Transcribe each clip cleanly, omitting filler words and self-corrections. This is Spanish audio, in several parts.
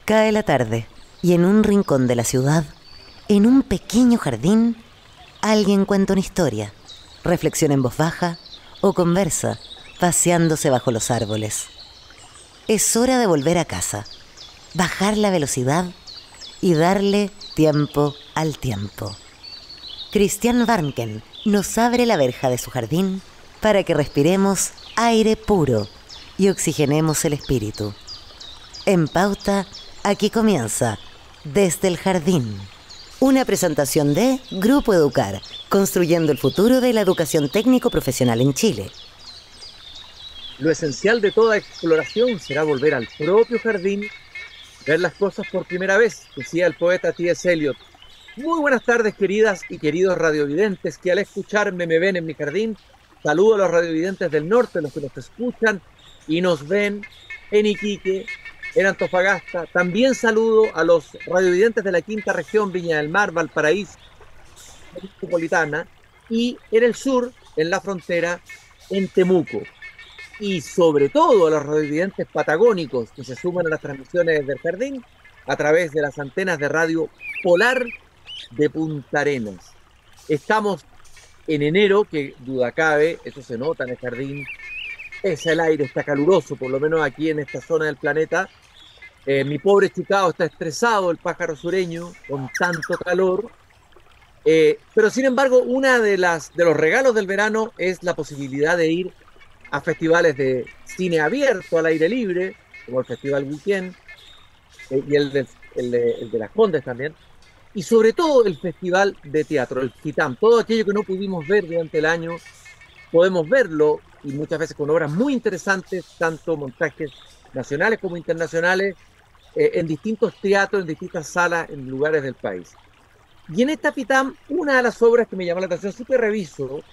Cae la tarde y en un rincón de la ciudad, en un pequeño jardín, alguien cuenta una historia, reflexiona en voz baja o conversa, paseándose bajo los árboles. Es hora de volver a casa, bajar la velocidad y darle tiempo al tiempo. Christian Warnken nos abre la verja de su jardín para que respiremos aire puro y oxigenemos el espíritu. En Pauta, aquí comienza Desde el Jardín. Una presentación de Grupo Educar, construyendo el futuro de la educación técnico-profesional en Chile. Lo esencial de toda exploración será volver al propio jardín, ver las cosas por primera vez, decía el poeta T.S. Eliot. Muy buenas tardes, queridas y queridos radiovidentes que al escucharme me ven en mi jardín. Saludo a los radiovidentes del norte, los que nos escuchan y nos ven en Iquique, en Antofagasta. También saludo a los radiovidentes de la quinta región, Viña del Mar, Valparaíso, metropolitana, y en el sur, en la frontera, en Temuco. Y sobre todo a los radiovidentes patagónicos que se suman a las transmisiones del jardín a través de las antenas de radio Polar de Punta Arenas. Estamos en enero, que duda cabe, eso se nota en el jardín, el aire está caluroso, por lo menos aquí en esta zona del planeta. Mi pobre Chicago está estresado, el pájaro sureño, con tanto calor. Pero sin embargo, una de los regalos del verano es la posibilidad de ir a festivales de cine abierto al aire libre, como el Festival Weekend, y el de Las Condes también, y sobre todo el Festival de Teatro, el FITAM. Todo aquello que no pudimos ver durante el año, podemos verlo, y muchas veces con obras muy interesantes, tanto montajes nacionales como internacionales, en distintos teatros, en distintas salas, en lugares del país. Y en esta FITAM, una de las obras que me llamó la atención, sí que reviso,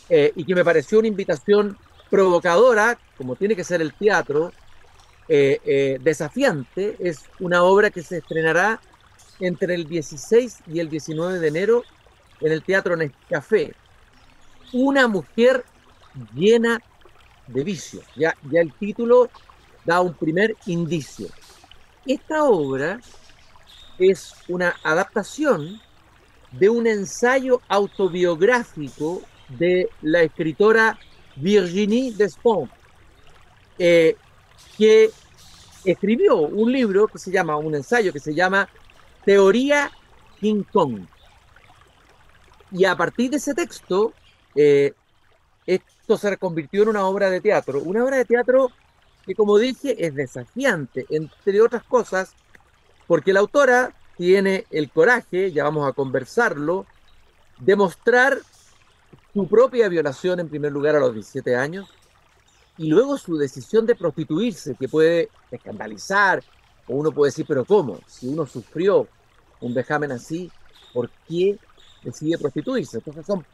y que me pareció una invitación provocadora, como tiene que ser el teatro, desafiante, es una obra que se estrenará entre el 16 y el 19 de enero en el Teatro Nescafé. Una mujer llena de vicios. Ya el título da un primer indicio. Esta obra es una adaptación de un ensayo autobiográfico de la escritora Virginie Despentes, que escribió un ensayo que se llama Teoría King Kong. Y a partir de ese texto, esto se convirtió en una obra de teatro que, como dije, es desafiante, entre otras cosas, porque la autora tiene el coraje, ya vamos a conversarlo, de mostrar su propia violación en primer lugar a los 17 años, y luego su decisión de prostituirse, que puede escandalizar, o uno puede decir, pero ¿cómo? Si uno sufrió un vejamen así, ¿por qué decide prostituirse? Entonces son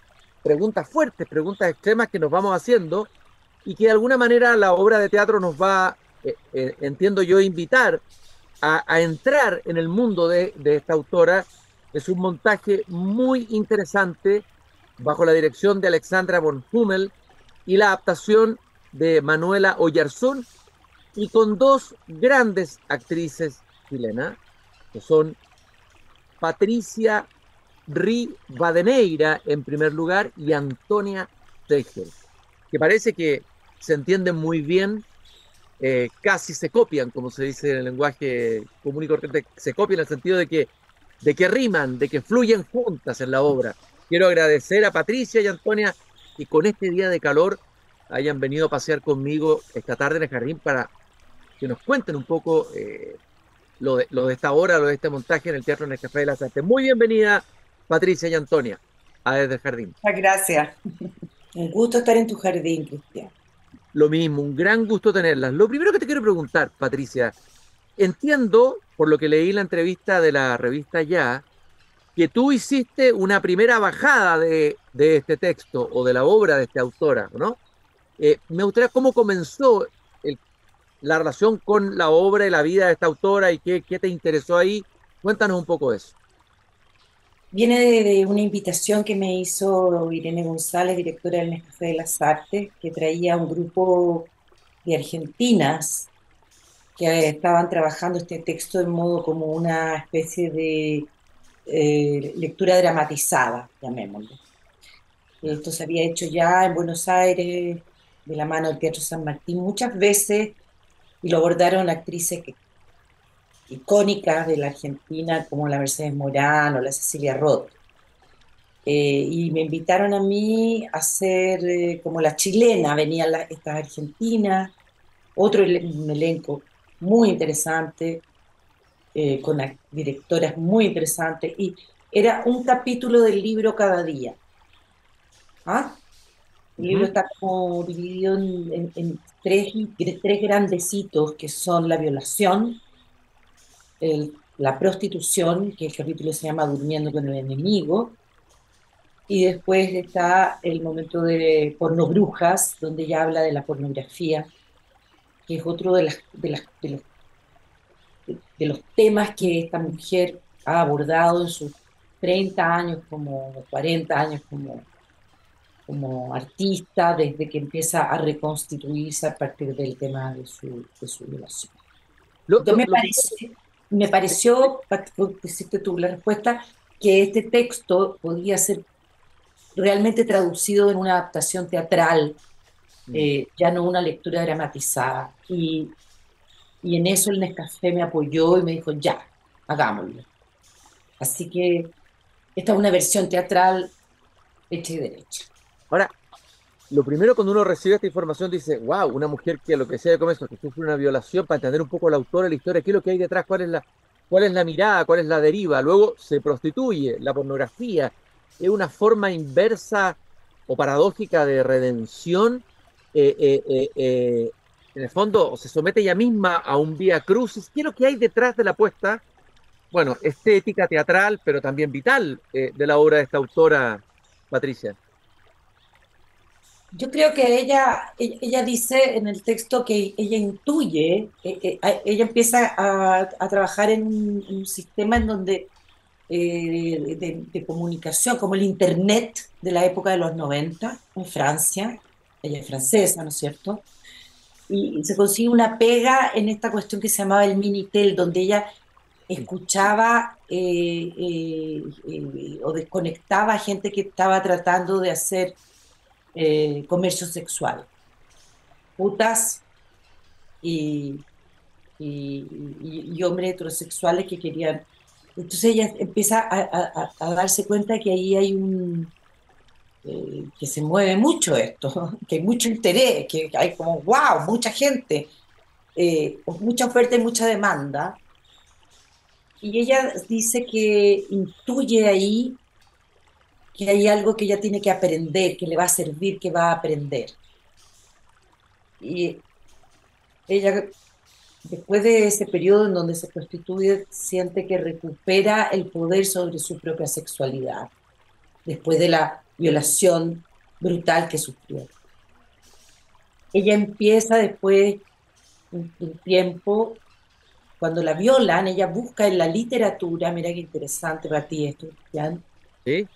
preguntas fuertes, preguntas extremas que nos vamos haciendo y que de alguna manera la obra de teatro nos va, entiendo yo, invitar a entrar en el mundo de esta autora. Es un montaje muy interesante bajo la dirección de Alexandra von Hummel y la adaptación de Manuela Oyarzún, y con dos grandes actrices chilenas, que son Patricia Rivadeneira en primer lugar y Antonia Teijer, que parece que se entienden muy bien, casi se copian, como se dice en el lenguaje común y corriente, se copian en el sentido de que riman, de que fluyen juntas en la obra. Quiero agradecer a Patricia y Antonia que con este día de calor hayan venido a pasear conmigo esta tarde en el jardín para que nos cuenten un poco lo de esta obra, lo de este montaje en el Teatro Nescafé de las Artes. Muy bienvenida, Patricia y Antonia, a Desde el Jardín. Muchas gracias. Un gusto estar en tu jardín, Cristian. Lo mismo, un gran gusto tenerlas. Lo primero que te quiero preguntar, Patricia, entiendo, por lo que leí en la entrevista de la revista Ya, que tú hiciste una primera bajada de este texto o de la obra de esta autora, ¿no? Me gustaría cómo comenzó la relación con la obra y la vida de esta autora y qué te interesó ahí. Cuéntanos un poco de eso. Viene de una invitación que me hizo Irene González, directora del Nescafé de las Artes, que traía un grupo de argentinas que estaban trabajando este texto en modo como una especie de lectura dramatizada, llamémoslo. Ya. Esto se había hecho ya en Buenos Aires, de la mano del Teatro San Martín, muchas veces, y lo abordaron actrices icónicas de la Argentina, como la Mercedes Morán o la Cecilia Roth. Y me invitaron a mí a hacer como la chilena, venían estas argentinas, un elenco muy interesante, con directoras muy interesantes, y era un capítulo del libro cada día. ¿Ah? El libro Ujú. está como dividido en tres grandecitos, que son la violación, la prostitución, que el capítulo se llama Durmiendo con el enemigo, y después está el momento de pornobrujas, donde ella habla de la pornografía, que es otro de los temas que esta mujer ha abordado en sus 30 años, como 40 años como artista, desde que empieza a reconstituirse a partir del tema de su violación. Lo, Entonces lo, lo primero- me pareció, hiciste tú la respuesta, que este texto podía ser realmente traducido en una adaptación teatral, Mm. ya no una lectura dramatizada. Y en eso el Nescafé me apoyó y me dijo, ya, hagámoslo. Así que esta es una versión teatral hecha y derecha. Ahora, lo primero cuando uno recibe esta información dice, wow, una mujer que lo que sea de comienzo, que sufre una violación, para entender un poco la autora, la historia, qué es lo que hay detrás, cuál es la mirada, cuál es la deriva. Luego se prostituye, la pornografía es una forma inversa o paradójica de redención. eh, eh, eh, eh, en el fondo, se somete ella misma a un vía crucis. ¿Qué es lo que hay detrás de la apuesta? Bueno, estética, teatral, pero también vital de la obra de esta autora, Patricia. Yo creo que ella dice en el texto que ella intuye, ella empieza a trabajar en un sistema en donde de comunicación, como el Internet de la época de los 90 en Francia, ella es francesa, ¿no es cierto? Y se consigue una pega en esta cuestión que se llamaba el Minitel, donde ella escuchaba o desconectaba a gente que estaba tratando de hacer comercio sexual, putas y, y hombres heterosexuales que querían. Entonces ella empieza a darse cuenta que ahí hay que se mueve mucho esto, que hay mucho interés, que hay como, wow, mucha gente, mucha oferta y mucha demanda. Y ella dice que intuye ahí que hay algo que ella tiene que aprender, que le va a servir, que va a aprender. Y ella, después de ese periodo en donde se prostituye, siente que recupera el poder sobre su propia sexualidad, después de la violación brutal que sufrió. Ella empieza después de un tiempo, cuando la violan, ella busca en la literatura, mira qué interesante para ti esto, Cristian, ¿Sí?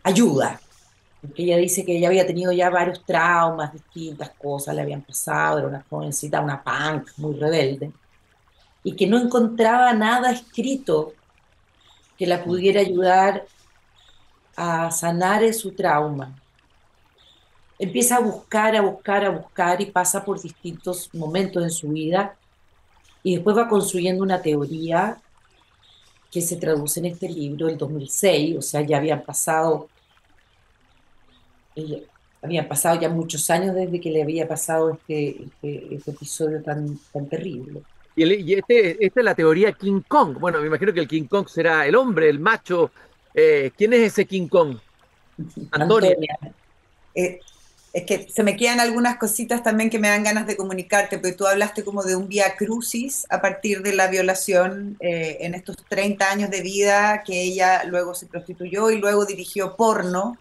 ayuda, porque ella dice que ella había tenido ya varios traumas, distintas cosas le habían pasado, era una jovencita, una punk muy rebelde, y que no encontraba nada escrito que la Mm. pudiera ayudar a sanar su trauma. Empieza a buscar, a buscar, a buscar y pasa por distintos momentos en su vida y después va construyendo una teoría que se traduce en este libro, el 2006, o sea, ya habían pasado ya muchos años desde que le había pasado este episodio tan terrible. Esta es la teoría King Kong. Bueno, me imagino que el King Kong será el hombre, el macho. ¿Quién es ese King Kong? Antonia. Antonia, Eh, es que se me quedan algunas cositas también que me dan ganas de comunicarte, porque tú hablaste como de un vía crucis a partir de la violación en estos 30 años de vida que ella luego se prostituyó y luego dirigió porno.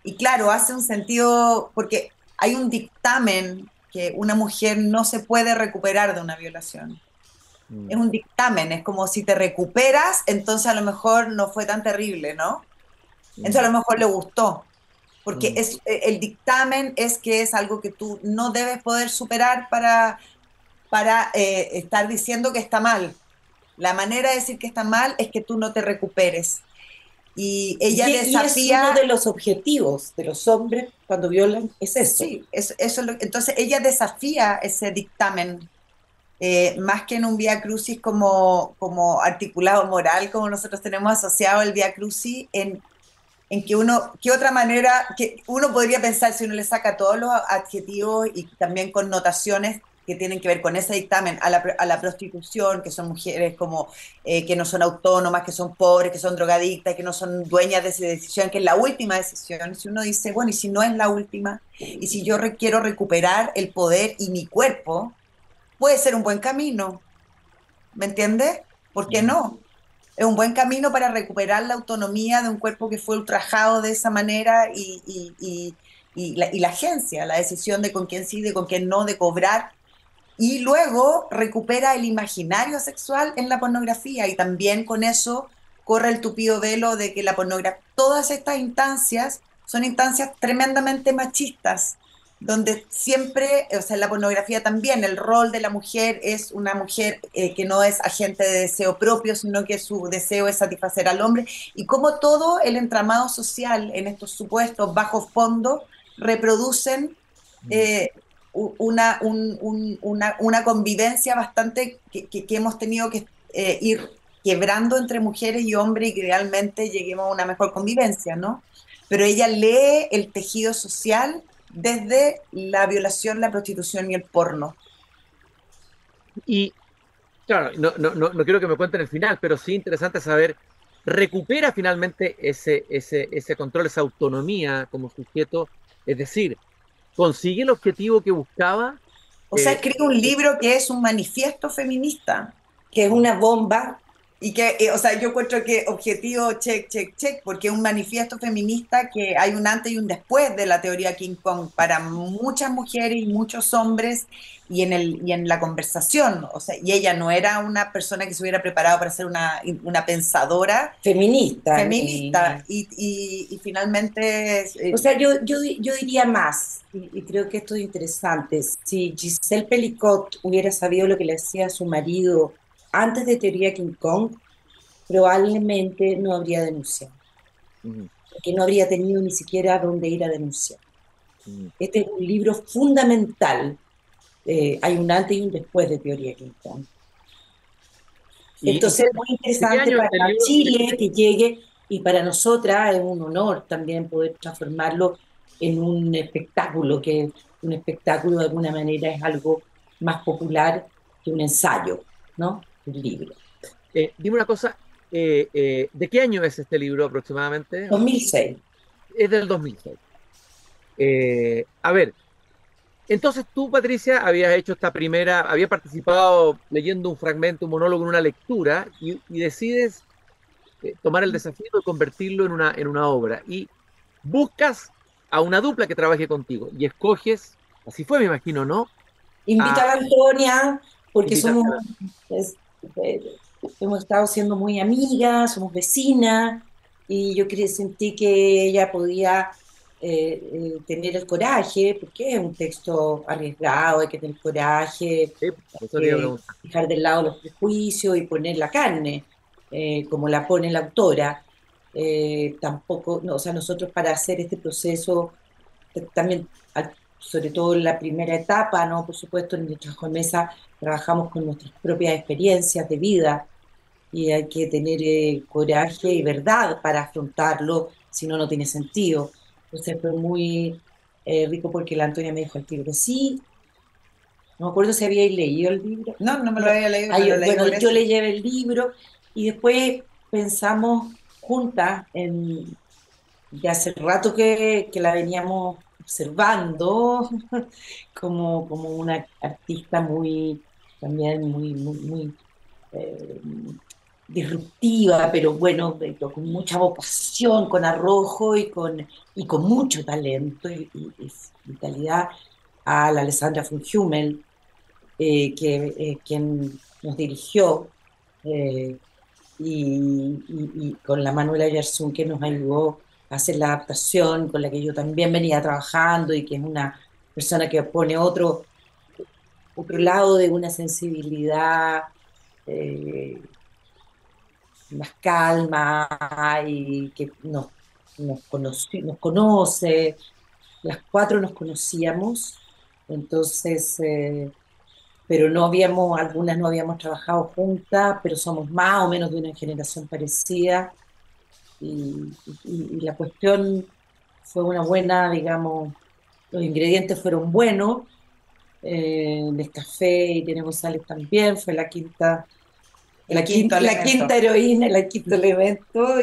Y claro, hace un sentido porque hay un dictamen que una mujer no se puede recuperar de una violación. Es Mm, un dictamen, es como si te recuperas, entonces a lo mejor no fue tan terrible, ¿no? Entonces a mm, lo mejor le gustó, porque mm. el dictamen es que es algo que tú no debes poder superar para... para estar diciendo que está mal. La manera de decir que está mal es que tú no te recuperes. Y ella Y es desafía... uno de los objetivos de los hombres cuando violan, es eso. Sí, entonces ella desafía ese dictamen, más que en un vía crucis como articulado moral, como nosotros tenemos asociado el vía crucis, en que uno, qué otra manera, que uno podría pensar si uno le saca todos los adjetivos y también connotaciones que tienen que ver con ese dictamen a la prostitución, que son mujeres como que no son autónomas, que son pobres, que son drogadictas, que no son dueñas de esa decisión, que es la última decisión. Si uno dice, bueno, y si no es la última, y si yo quiero recuperar el poder y mi cuerpo, puede ser un buen camino, ¿me entiendes? ¿Por qué no? Es un buen camino para recuperar la autonomía de un cuerpo que fue ultrajado de esa manera y la agencia, la decisión de con quién sí, de con quién no, de cobrar. Y luego recupera el imaginario sexual en la pornografía y también con eso corre el tupido velo de que la pornografía, todas estas instancias son instancias tremendamente machistas, donde siempre, o sea, en la pornografía también, el rol de la mujer es una mujer que no es agente de deseo propio, sino que su deseo es satisfacer al hombre, y como todo el entramado social en estos supuestos bajos fondos reproducen eh, una convivencia bastante que hemos tenido que ir quebrando entre mujeres y hombres y que realmente lleguemos a una mejor convivencia, ¿no? Pero ella lee el tejido social desde la violación, la prostitución y el porno. Y claro, no quiero que me cuenten el final, pero sí interesante saber, ¿recupera finalmente ese control, esa autonomía como sujeto? Es decir, ¿consigue el objetivo que buscaba? O sea, Eh, escribe un libro que es un manifiesto feminista. Que es una bomba. Y que, o sea, yo encuentro que objetivo check, check, check, porque es un manifiesto feminista que hay un antes y un después de la teoría King Kong para muchas mujeres y muchos hombres y en la conversación. O sea, y ella no era una persona que se hubiera preparado para ser una pensadora Feminista. feminista y finalmente... O sea, yo diría más, y creo que esto es interesante. Si Giselle Pelicot hubiera sabido lo que le hacía a su marido antes de Teoría King Kong, probablemente no habría denunciado, ujú, porque no habría tenido ni siquiera dónde ir a denunciar. ujú. Este es un libro fundamental. Hay un antes y un después de Teoría King Kong. ¿Y Entonces es muy de qué interesante año para este libro? Chile que llegue y para nosotras es un honor también poder transformarlo en un espectáculo, que un espectáculo de alguna manera es algo más popular que un ensayo, ¿no? Un libro. Dime una cosa, ¿de qué año es este libro aproximadamente? 2006. Es del 2006. A ver, entonces tú, Patricia, habías hecho esta primera, había participado leyendo un fragmento, un monólogo en una lectura y decides tomar el desafío de convertirlo en una obra y buscas a una dupla que trabaje contigo y escoges, así fue, me imagino, ¿no? Invita A a la Antonia porque invitarte a somos, es- eh, hemos estado siendo muy amigas, somos vecinas, y yo sentí que ella podía tener el coraje, porque es un texto arriesgado, hay que tener coraje, eso te iba a preguntar. dejar de lado los prejuicios y poner la carne, como la pone la autora. Tampoco, no, o sea, nosotros para hacer este proceso, también, sobre todo en la primera etapa, ¿no? Por supuesto, en el trabajo de mesa trabajamos con nuestras propias experiencias de vida y hay que tener coraje y verdad para afrontarlo, si no, no tiene sentido. Entonces fue muy rico porque la Antonia me dijo al tiro que sí. No me acuerdo si había leído el libro. No, no me lo No. había leído, Ah, me lo leí bueno, por yo eso. le llevé el libro y después pensamos juntas en, de hace rato que la veníamos observando como una artista muy, también muy eh, disruptiva, pero bueno, con mucha vocación, con arrojo y con mucho talento y vitalidad, a la Alessandra von Hummel, quien nos dirigió, eh, y con la Manuela Yarzún que nos ayudó a hacer la adaptación, con la que yo también venía trabajando y que es una persona que pone otro, otro lado de una sensibilidad eh, más calma y que nos conoce. Las cuatro nos conocíamos, entonces, pero no habíamos, algunas no habíamos trabajado juntas, pero somos más o menos de una generación parecida y la cuestión fue una buena, digamos, los ingredientes fueron buenos, Nescafé y Tenemos Sales también, fue El quinto la elemento. quinta heroína, el quinto elemento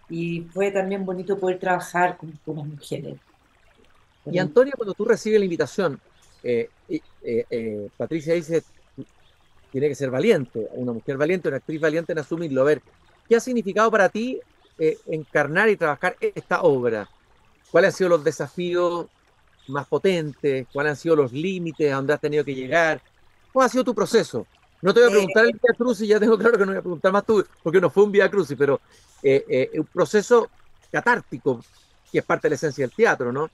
y fue también bonito poder trabajar con las mujeres. Y Fueron- Antonio, cuando tú recibes la invitación, Patricia dice, tiene que ser valiente, una mujer valiente, una actriz valiente en asumirlo. A ver, ¿qué ha significado para ti encarnar y trabajar esta obra? ¿Cuáles han sido los desafíos más potentes? ¿Cuáles han sido los límites a donde has tenido que llegar? ¿Cómo ha sido tu proceso? No te voy a Eh, preguntar el Vía Crucis, ya tengo claro que no voy a preguntar más tú, porque no fue un Vía Crucis, pero un proceso catártico, que es parte de la esencia del teatro, ¿no?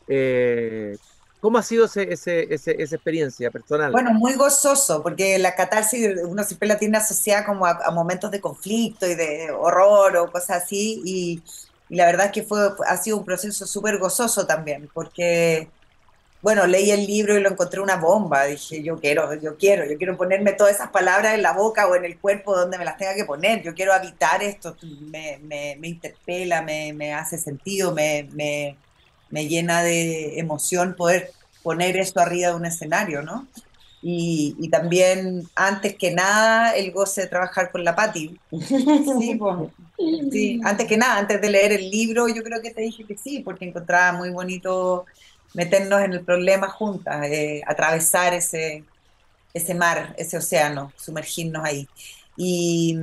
Eh, ¿Cómo ha sido esa experiencia personal? bueno, muy gozoso, porque la catarsis uno siempre la tiene asociada como a momentos de conflicto y de horror o cosas así, y la verdad es que ha sido un proceso súper gozoso también, porque, bueno, leí el libro y lo encontré una bomba, dije, yo quiero ponerme todas esas palabras en la boca o en el cuerpo donde me las tenga que poner, yo quiero habitar esto, me interpela, me hace sentido, me llena de emoción poder poner esto arriba de un escenario, ¿no? Y también, antes que nada, el goce de trabajar con la Patti. Sí, pues, sí, antes que nada, antes de leer el libro, yo creo que te dije que sí, porque encontraba muy bonito meternos en el problema juntas, atravesar ese mar, ese océano, sumergirnos ahí. Y,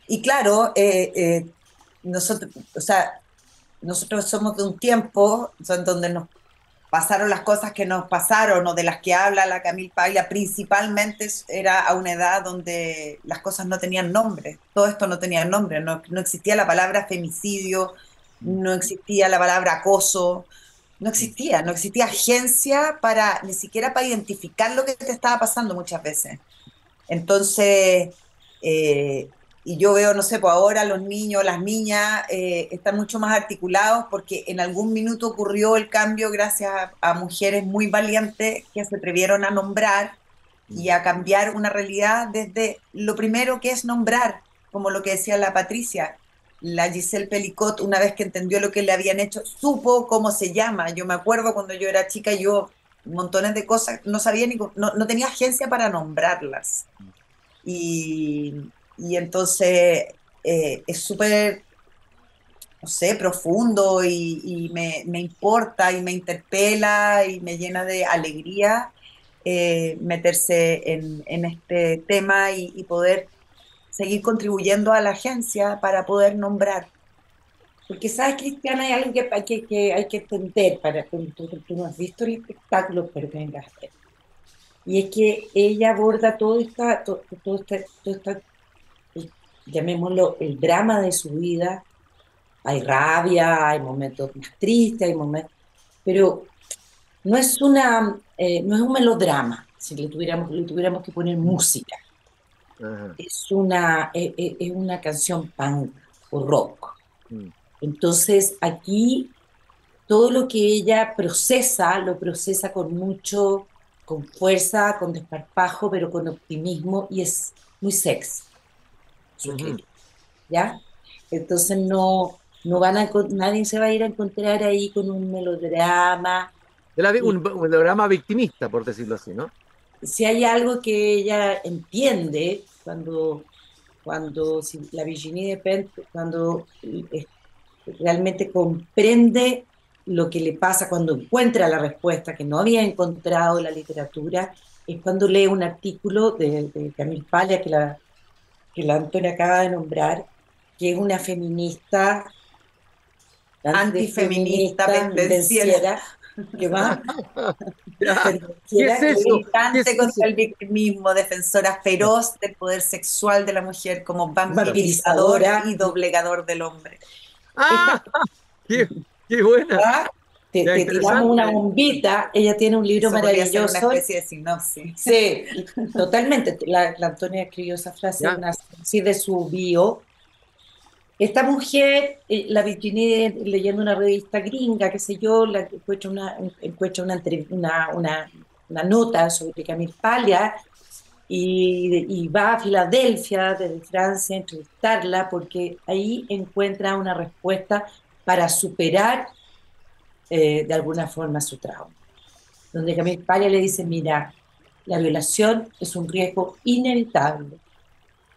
y claro, nosotros, o sea, nosotros somos de un tiempo donde nos pasaron las cosas que nos pasaron o de las que habla la Camille Paglia, principalmente era a una edad donde las cosas no tenían nombre, todo esto no tenía nombre, no existía la palabra femicidio, no existía la palabra acoso, no existía agencia para, ni siquiera para identificar lo que te estaba pasando muchas veces. Entonces, eh, y yo veo, no sé, pues ahora los niños, las niñas están mucho más articulados porque en algún minuto ocurrió el cambio gracias a mujeres muy valientes que se atrevieron a nombrar y a cambiar una realidad desde lo primero que es nombrar, como lo que decía la Patricia. La Giselle Pelicot, una vez que entendió lo que le habían hecho, supo cómo se llama. Yo me acuerdo cuando yo era chica, yo montones de cosas, no sabía no tenía agencia para nombrarlas. Y, y entonces es súper, no sé, profundo y me importa y me interpela y me llena de alegría meterse en este tema y poder seguir contribuyendo a la agencia para poder nombrar. Porque, ¿sabes, Cristiana? Hay algo que hay que entender para tú no has visto el espectáculo, pero que vengas a ver. Y es que ella aborda todo esta, llamémoslo, el drama de su vida. Hay rabia, hay momentos más tristes, hay momentos, pero no es un melodrama, si le tuviéramos que poner música. Ajá. Es una canción punk o rock. Mm. Entonces, aquí todo lo que ella procesa, lo procesa con fuerza, con desparpajo, pero con optimismo, y es muy sexy su Ujú. escritura, ¿ya? Entonces nadie se va a ir a encontrar ahí con un melodrama. Y Un drama victimista, por decirlo así, ¿no? si hay algo que ella entiende si la Virginie Despentes, cuando realmente comprende lo que le pasa cuando encuentra la respuesta que no había encontrado en la literatura, es cuando lee un artículo de Camille Paglia que la Antonia acaba de nombrar, que es una feminista, Antifeminista, feminista, pendenciera, que va, Ya. ¿Qué es pendenciera, eso? ¿Qué es militante eso? contra el victimismo, defensora feroz del poder sexual de la mujer como vampirizador vampirizadora. y doblegador del hombre. Esta, ¡Ah! ¡Qué, qué buena! ¿ah? Ya, te tiramos una interesante. bombita. Ella tiene un libro Eso podría ser una maravilloso. especie de sinopsis. Sí, totalmente. La Antonia escribió esa frase, Ya, una así de su bio. Esta mujer, la Virginia, leyendo una revista gringa, qué sé yo, encuentra una nota sobre Camille Paglia y va a Filadelfia desde Francia a entrevistarla porque ahí encuentra una respuesta para superar de alguna forma su trauma. Donde Camille Paglia le dice, mira, la violación es un riesgo inevitable.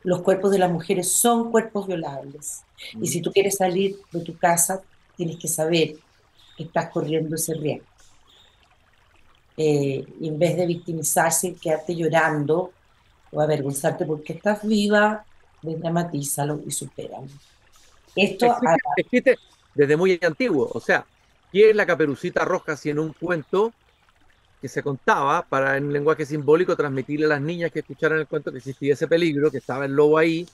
Los cuerpos de las mujeres son cuerpos violables. Y mm, si tú quieres salir de tu casa, tienes que saber que estás corriendo ese riesgo. Y en vez de victimizarse y quedarte llorando o avergonzarte porque estás viva, desdramatízalo y supéralo. Esto, existe desde muy antiguo. O sea, ¿qué es la Caperucita Roja si en un cuento que se contaba para en lenguaje simbólico transmitirle a las niñas que escucharan el cuento que existía ese peligro, que estaba el lobo ahí,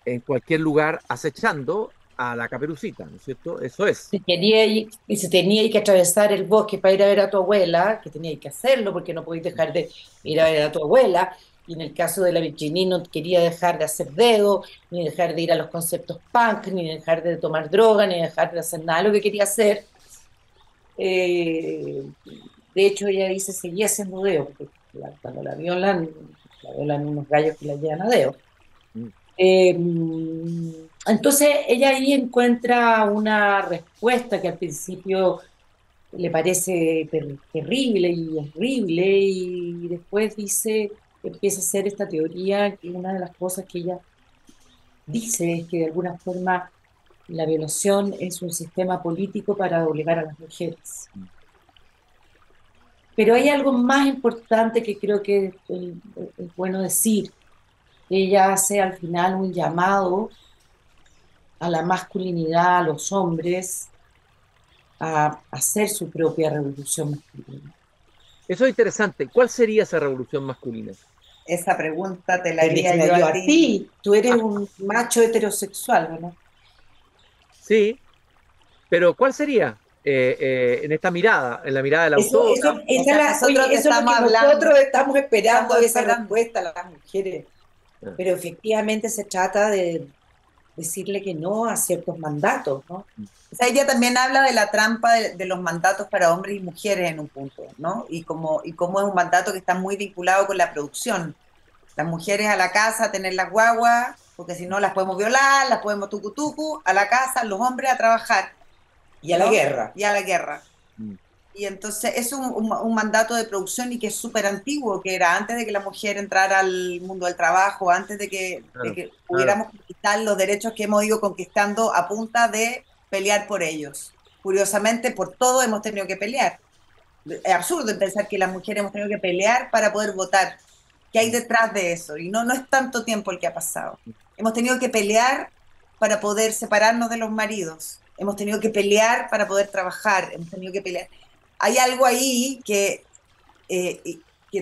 en cualquier lugar, acechando a la Caperucita, ¿no es cierto? Eso es. si tenía que atravesar el bosque para ir a ver a tu abuela, que tenía que hacerlo porque no podías dejar de ir a ver a tu abuela, y en el caso de la Virginie no quería dejar de hacer dedo, ni dejar de ir a los conceptos punk, ni dejar de tomar droga, ni dejar de hacer nada de lo que quería hacer. Eh, de hecho, ella dice, seguía haciendo dedo, porque cuando la violan unos gallos que la llevan a dedo. Mm. Eh, entonces ella ahí encuentra una respuesta que al principio le parece terrible y horrible y después empieza a hacer esta teoría que una de las cosas que ella dice es que de alguna forma la violación es un sistema político para doblegar a las mujeres. Pero hay algo más importante que creo que es bueno decir. Ella hace al final un llamado a la masculinidad, a los hombres, a hacer su propia revolución masculina. Eso es interesante. ¿Cuál sería esa revolución masculina? Esa pregunta te la Te haría dijera yo yo a a ti. ti, tú eres un macho heterosexual, ¿verdad? Sí, pero ¿cuál sería en esta mirada, en la mirada del autor? O sea, nosotros Oye, te eso es lo estamos que hablando, nosotros estamos esperando, estamos esa esperando. respuesta a las mujeres. Pero efectivamente se trata de decirle que no a ciertos mandatos, ¿no? O sea, ella también habla de la trampa de los mandatos para hombres y mujeres en un punto, ¿no? Y cómo es un mandato que está muy vinculado con la producción. Las mujeres a la casa a tener las guaguas, porque si no las podemos violar, las podemos tucutucu, a la casa, los hombres a trabajar, Y a la ¿no? guerra. Y a la guerra. Mm, Y entonces es un mandato de producción y que es súper antiguo, que era antes de que la mujer entrara al mundo del trabajo, antes de claro, que claro. pudiéramos conquistar los derechos que hemos ido conquistando a punta de pelear por ellos. Curiosamente, por todo hemos tenido que pelear. Es absurdo pensar que las mujeres hemos tenido que pelear para poder votar. ¿Qué hay Mm, detrás de eso? Y no es tanto tiempo el que ha pasado. Hemos tenido que pelear para poder separarnos de los maridos. Hemos tenido que pelear para poder trabajar. Hemos tenido que pelear. Hay algo ahí que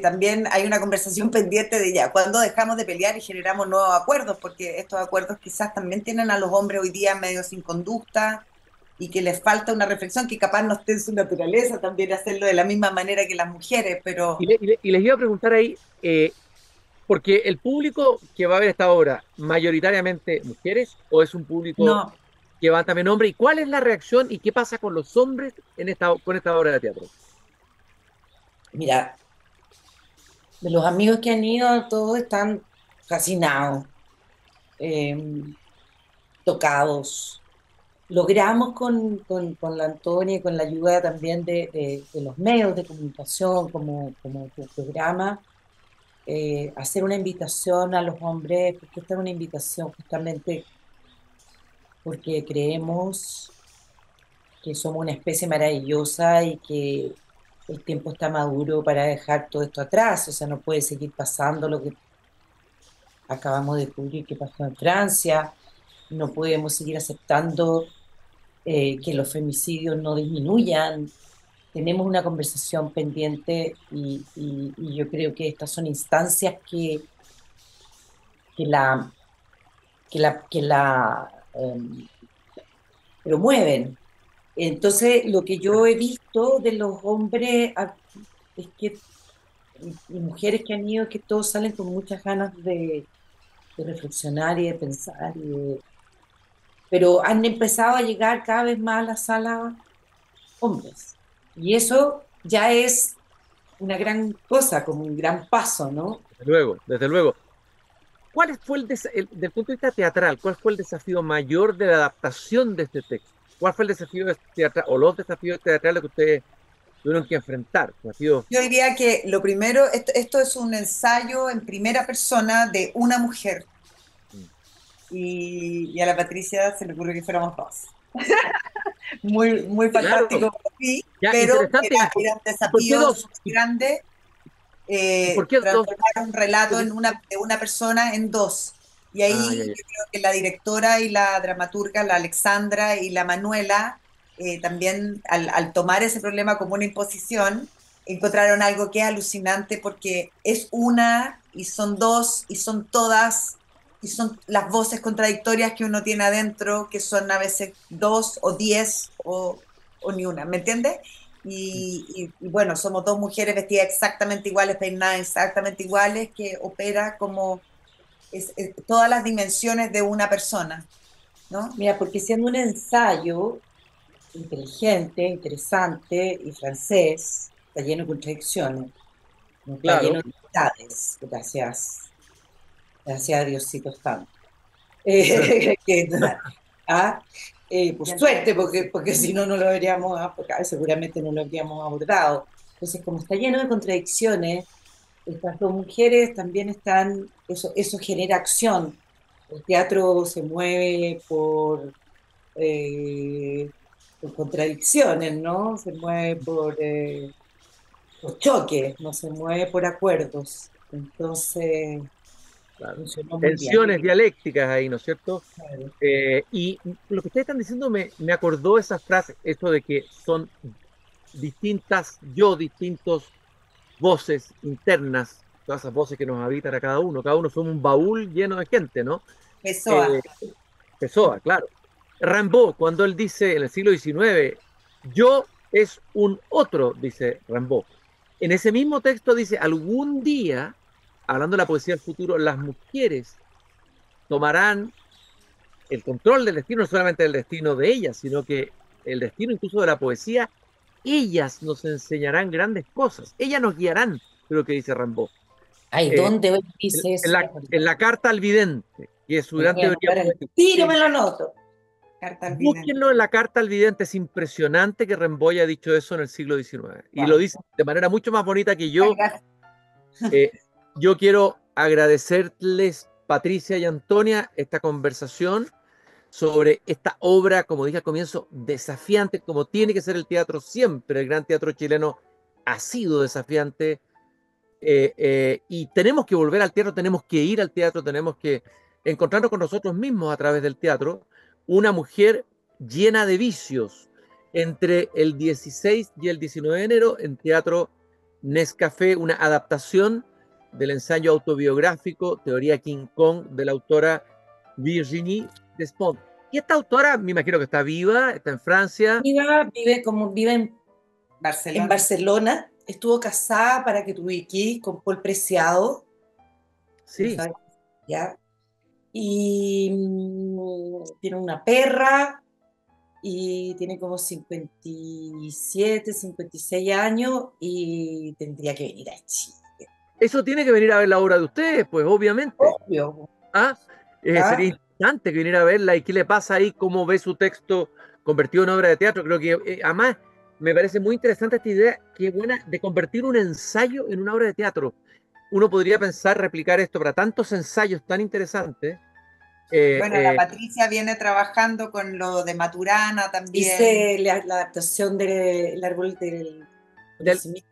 también hay una conversación pendiente de ya, cuando dejamos de pelear y generamos nuevos acuerdos, porque estos acuerdos quizás también tienen a los hombres hoy día medio sin conducta y que les falta una reflexión que capaz no esté en su naturaleza también hacerlo de la misma manera que las mujeres, pero y les iba a preguntar ahí, porque el público que va a ver esta obra, mayoritariamente mujeres, o es un público no, que va también hombres, ¿y cuál es la reacción y qué pasa con los hombres con esta obra de teatro? Mira, de los amigos que han ido, todos están fascinados, eh, tocados. Logramos con la Antonia y con la ayuda también de los medios de comunicación, como tu programa, hacer una invitación a los hombres, porque esta es una invitación justamente porque creemos que somos una especie maravillosa y que el tiempo está maduro para dejar todo esto atrás, o sea, no puede seguir pasando lo que acabamos de descubrir que pasó en Francia, no podemos seguir aceptando que los femicidios no disminuyan. Tenemos una conversación pendiente y yo creo que estas son instancias que la, que la promueven. Entonces, lo que yo he visto de los hombres es que, y mujeres que han ido, es que todos salen con muchas ganas de reflexionar y de pensar, pero han empezado a llegar cada vez más a la sala hombres. Y eso ya es una gran cosa, como un gran paso, ¿no? Desde luego, desde luego. ¿Cuál fue del punto de vista teatral, cuál fue el desafío mayor de la adaptación de este texto? ¿Cuál fue el desafío teatral o los desafíos teatrales que ustedes tuvieron que enfrentar? Desafíos. Yo diría que lo primero, esto es un ensayo en primera persona de una mujer y a la Patricia se le ocurrió que fuéramos dos. Muy Claro, fantástico para mí, ya, pero interesante. era un ¿Y por qué desafío dos? súper grande ¿Y por qué dos? transformar un relato de una persona en dos. Y Ah, ya, ahí ya. yo creo que la directora y la dramaturga, la Alexandra y la Manuela, también al tomar ese problema como una imposición, encontraron algo que es alucinante porque es una y son dos y son todas y son las voces contradictorias que uno tiene adentro, que son a veces dos o 10 o ni una, ¿me entiendes? Y bueno, somos dos mujeres vestidas exactamente iguales, peinadas exactamente iguales, que opera como todas las dimensiones de una persona, ¿no? Mira, porque siendo un ensayo inteligente, interesante y francés, está lleno de contradicciones, no está Claro, lleno de verdades, gracias a Diosito Santo. Que, ah, por suerte, porque si no, no lo habríamos, seguramente no lo habríamos abordado. Entonces, como está lleno de contradicciones, estas dos mujeres también están, eso genera acción. El teatro se mueve por contradicciones, ¿no? Se mueve por choques, no se mueve por acuerdos. Entonces, claro. funcionó muy bien. Tensiones dialécticas ahí, ¿no es cierto? Claro. Y lo que ustedes están diciendo me acordó esa frase, esto de que son distintos voces internas, todas esas voces que nos habitan a cada uno somos un baúl lleno de gente, ¿no? Pessoa. Eh, Pessoa, claro. Rimbaud, cuando él dice en el siglo XIX, yo es un otro, dice Rimbaud. En ese mismo texto dice, algún día, hablando de la poesía del futuro, las mujeres tomarán el control del destino, no solamente del destino de ellas, sino que el destino incluso de la poesía, ellas nos enseñarán grandes cosas, ellas nos guiarán, creo que dice Rimbaud. Ay, Eh, ¿dónde hoy en, dice en eso? la, en la carta al vidente, que es su Me gran voy a teoría anotar al poética. tiro, me lo anoto. Carta al vidente. Búsquenlo en la carta al vidente, es impresionante que Rimbaud haya dicho eso en el siglo XIX. Y lo Wow. dice de manera mucho más bonita que Muchas yo. gracias. Yo quiero agradecerles, Patricia y Antonia, esta conversación sobre esta obra, como dije al comienzo, desafiante, como tiene que ser el teatro siempre. El gran teatro chileno ha sido desafiante y tenemos que volver al teatro, tenemos que ir al teatro, tenemos que encontrarnos con nosotros mismos a través del teatro. Una mujer llena de vicios entre el 16 y el 19 de enero en Teatro Nescafé, una adaptación del ensayo autobiográfico Teoría King Kong de la autora Virginie Despont. Y esta autora, me imagino que está viva, está en Francia. Vive en Barcelona. Barcelona, estuvo casada para que tú aquí con Paul Preciado, Sí, ¿ya? Y tiene una perra y tiene como 57, 56 años y tendría que venir a Chile. eso tiene que venir a ver la obra de ustedes, pues obviamente. Obvio. Ah, ¿Ah? sería interesante que viniera a verla y qué le pasa ahí, cómo ve su texto convertido en obra de teatro. Creo que además me parece muy interesante esta idea, qué buena, de convertir un ensayo en una obra de teatro. Uno podría pensar replicar esto para tantos ensayos tan interesantes. Bueno, la Patricia viene trabajando con lo de Maturana también. Hice la adaptación del árbol del conocimiento.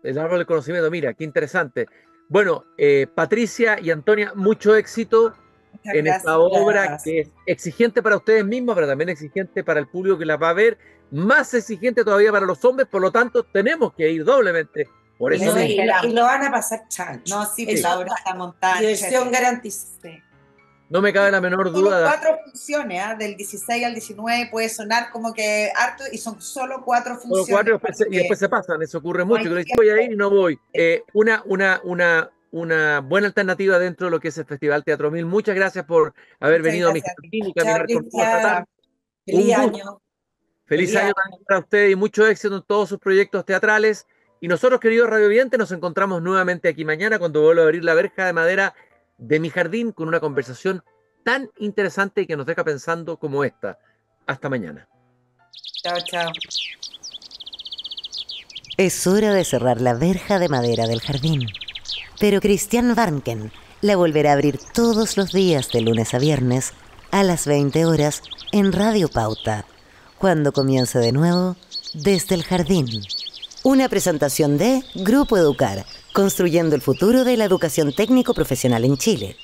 El árbol del conocimiento, mira, qué interesante. Bueno, Patricia y Antonia, mucho éxito Muchas en gracias. esta obra que es exigente para ustedes mismos, pero también exigente para el público que la va a ver, más exigente todavía para los hombres, por lo tanto tenemos que ir doblemente. Por eso Y lo van a pasar chancho. No, sí, pues Eso, la obra está montada. diversión garantizada. Sí. No me cabe la menor Solo duda. 4 funciones, ¿ah? Del 16 al 19 puede sonar como que harto y son solo 4 Solo funciones. 4 y después se pasan, eso ocurre No hay mucho. Que le dicen, tiempo. voy a ir y no voy. Una buena alternativa dentro de lo que es el Festival Teatro 1000. Muchas gracias por haber Muchas venido a mi gracias. jardín y Chao, caminar conmigo esta Cristian. tarde. Feliz Un gusto. año. Feliz año también para usted y mucho éxito en todos sus proyectos teatrales. Y nosotros, queridos radiovidentes, nos encontramos nuevamente aquí mañana cuando vuelva a abrir la verja de madera de mi jardín con una conversación tan interesante y que nos deja pensando como esta. Hasta mañana. Chao, chao. Es hora de cerrar la verja de madera del jardín. Pero Cristian Warnken la volverá a abrir todos los días de lunes a viernes a las 20 horas en Radio Pauta, cuando comience de nuevo Desde el Jardín. Una presentación de Grupo Educar, construyendo el futuro de la educación técnico profesional en Chile.